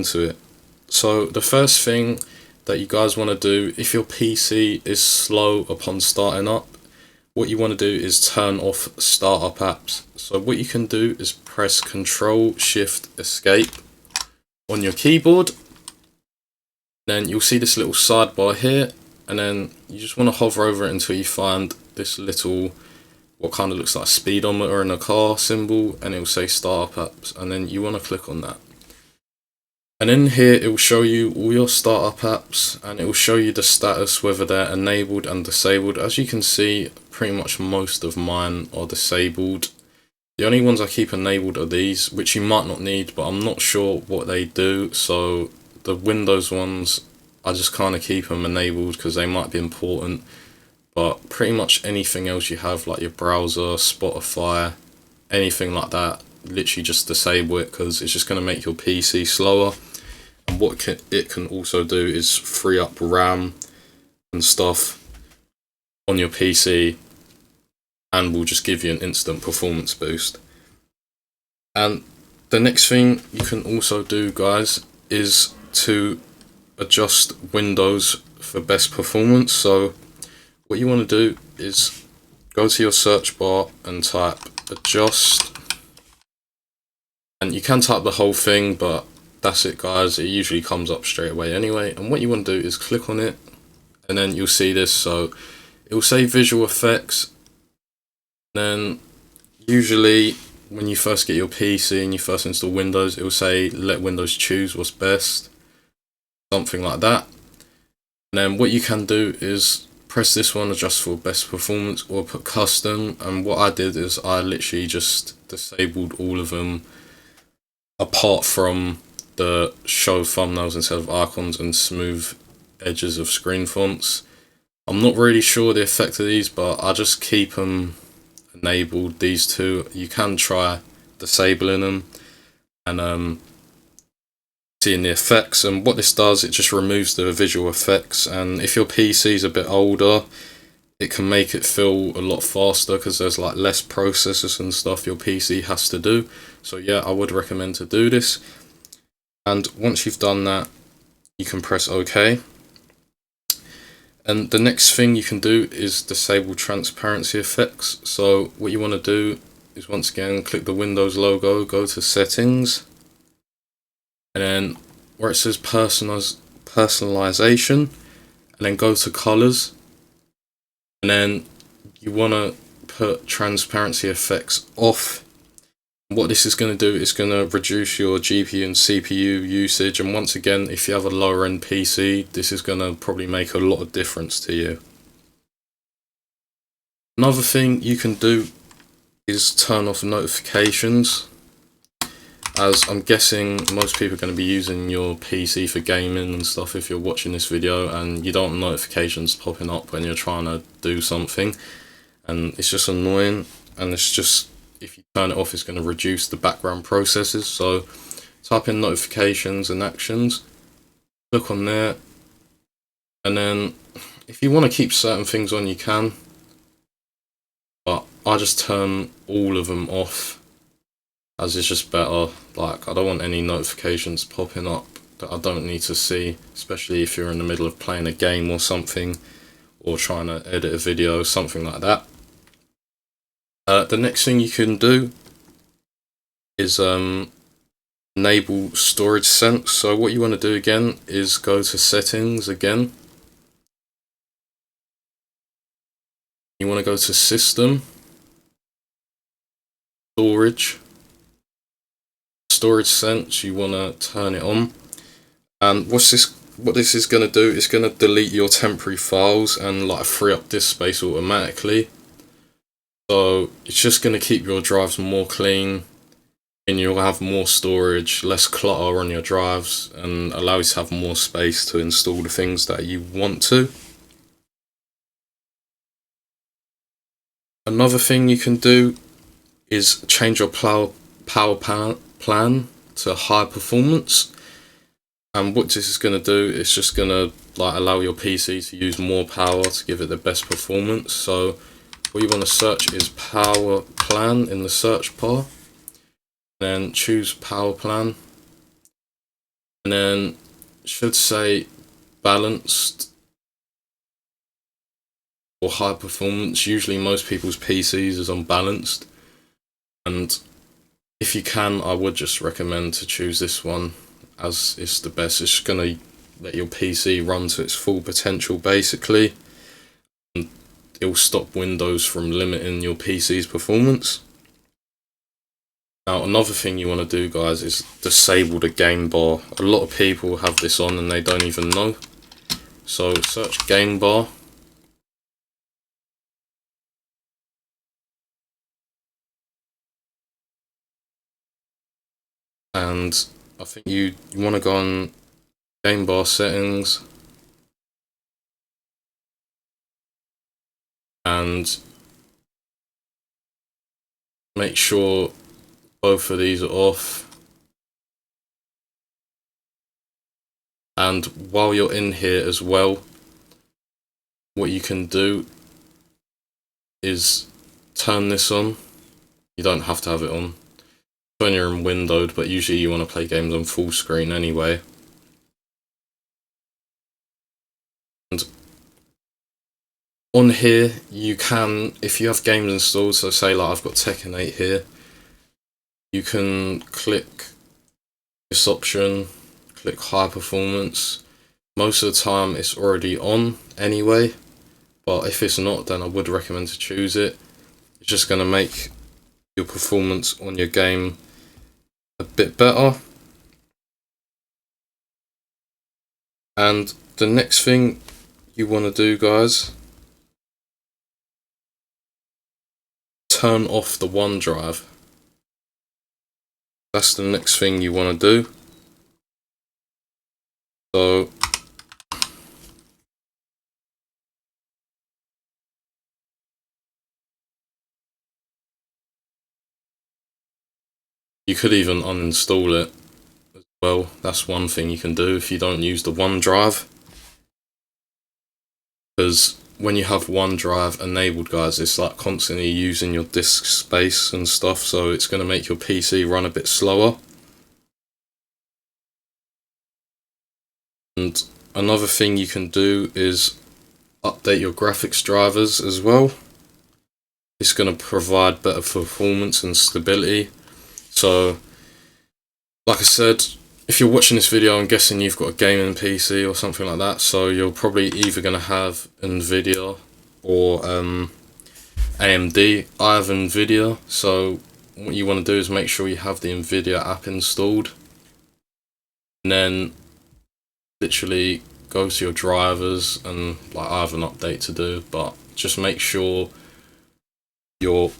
into it. So the first thing that you guys want to do, if your PC is slow upon starting up, what you want to do is turn off startup apps. So what you can do is press Control Shift Escape on your keyboard. Then you'll see this little sidebar here, and then you just want to hover over it until you find this little, what kind of looks like a speedometer in a car symbol, and it will say startup apps, and then you want to click on that. And in here it will show you all your startup apps, and it will show you the status, whether they're enabled and disabled. As you can see, pretty much most of mine are disabled. The only ones I keep enabled are these, which you might not need, but I'm not sure what they do. So the Windows ones, I just kind of keep them enabled because they might be important. But pretty much anything else you have, like your browser, Spotify, anything like that, literally just disable it, because it's just going to make your PC slower. And what it can also do is free up RAM and stuff on your PC, and will just give you an instant performance boost. And the next thing you can also do, guys, is to adjust Windows for best performance. So what you want to do is go to your search bar and type adjust, and you can type the whole thing, but that's it, guys. It usually comes up straight away anyway. And what you want to do is click on it, and then you'll see this. So it will say visual effects. Then usually when you first get your PC and you first install Windows, it will say let Windows choose what's best, something like that. And then what you can do is press this one, adjust for best performance, or put custom. And what I did is I literally just disabled all of them apart from the show thumbnails instead of icons and smooth edges of screen fonts. I'm not really sure the effect of these, but I just keep them enabled, these two. You can try disabling them and seeing the effects. And what this does, it just removes the visual effects. And if your PC is a bit older, it can make it feel a lot faster, because there's like less processors and stuff your PC has to do. So yeah, I would recommend to do this. And once you've done that, you can press OK. And the next thing you can do is disable transparency effects. So what you want to do is, once again, click the Windows logo, go to settings, and then where it says personalization, and then go to colors, and then you want to put transparency effects off. What this is going to do is going to reduce your GPU and CPU usage, and once again, if you have a lower end PC, this is going to probably make a lot of difference to you. Another thing you can do is turn off notifications, as I'm guessing most people are going to be using your PC for gaming and stuff if you're watching this video, and you don't want notifications popping up when you're trying to do something, and it's just annoying. And it's just, if you turn it off, it's going to reduce the background processes. So type in notifications and actions, click on there, and then if you want to keep certain things on, you can, but I just turn all of them off, as it's just better. Like, I don't want any notifications popping up that I don't need to see, especially if you're in the middle of playing a game or something, or trying to edit a video, something like that. The next thing you can do is enable storage sense. So what you want to do again is go to settings again. You want to go to system, storage sense, you want to turn it on. And what this is going to do is going to delete your temporary files and like free up disk space automatically. So it's just going to keep your drives more clean, and you'll have more storage, less clutter on your drives, and allow you to have more space to install the things that you want to. Another thing you can do is change your power plan to high performance. And what this is going to do is just going to like allow your PC to use more power to give it the best performance. So what you want to search is power plan in the search bar, then choose power plan, and then should say balanced or high performance. Usually most people's PCs is on balanced, and if you can, I would just recommend to choose this one as it's the best. It's gonna let your PC run to its full potential basically, and it'll stop Windows from limiting your PC's performance. Now another thing you want to do, guys, is disable the game bar. A lot of people have this on and they don't even know. So search game bar, and I think you want to go on game bar settings, and make sure both of these are off. And while you're in here as well, what you can do is turn this on. You don't have to have it on when you're in windowed, but usually you want to play games on full screen anyway. And on here you can, if you have games installed, so say like I've got Tekken 8 here, you can click this option, click high performance. Most of the time it's already on anyway, but if it's not, then I would recommend to choose it. It's just going to make your performance on your game a bit better. And the next thing you want to do, guys, turn off the OneDrive. That's the next thing you want to do. So you could even uninstall it as well. That's one thing you can do if you don't use the OneDrive. Because when you have OneDrive enabled, guys, it's like constantly using your disk space and stuff, so it's going to make your PC run a bit slower. And another thing you can do is update your graphics drivers as well. It's going to provide better performance and stability. So, like I said, if you're watching this video, I'm guessing you've got a gaming PC or something like that, so you're probably either going to have Nvidia or AMD. I have Nvidia, so what you want to do is make sure you have the Nvidia app installed, and then literally go to your drivers, and like I have an update to do, but just make sure you're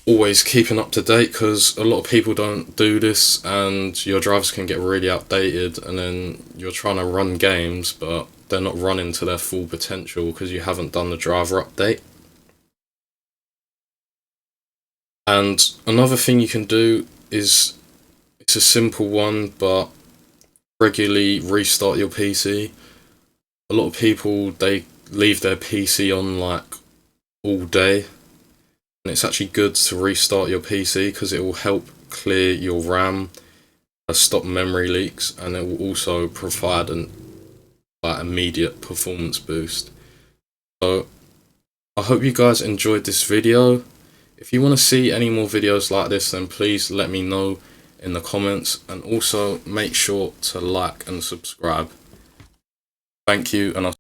always keeping up to date, because a lot of people don't do this and your drivers can get really outdated, and then you're trying to run games but they're not running to their full potential because you haven't done the driver update. And another thing you can do is, it's a simple one, but regularly restart your PC. A lot of people, they leave their PC on like all day. And it's actually good to restart your PC because it will help clear your RAM, stop memory leaks, and it will also provide an immediate performance boost. So I hope you guys enjoyed this video. If you want to see any more videos like this, then please let me know in the comments, and also make sure to like and subscribe. Thank you, and I'll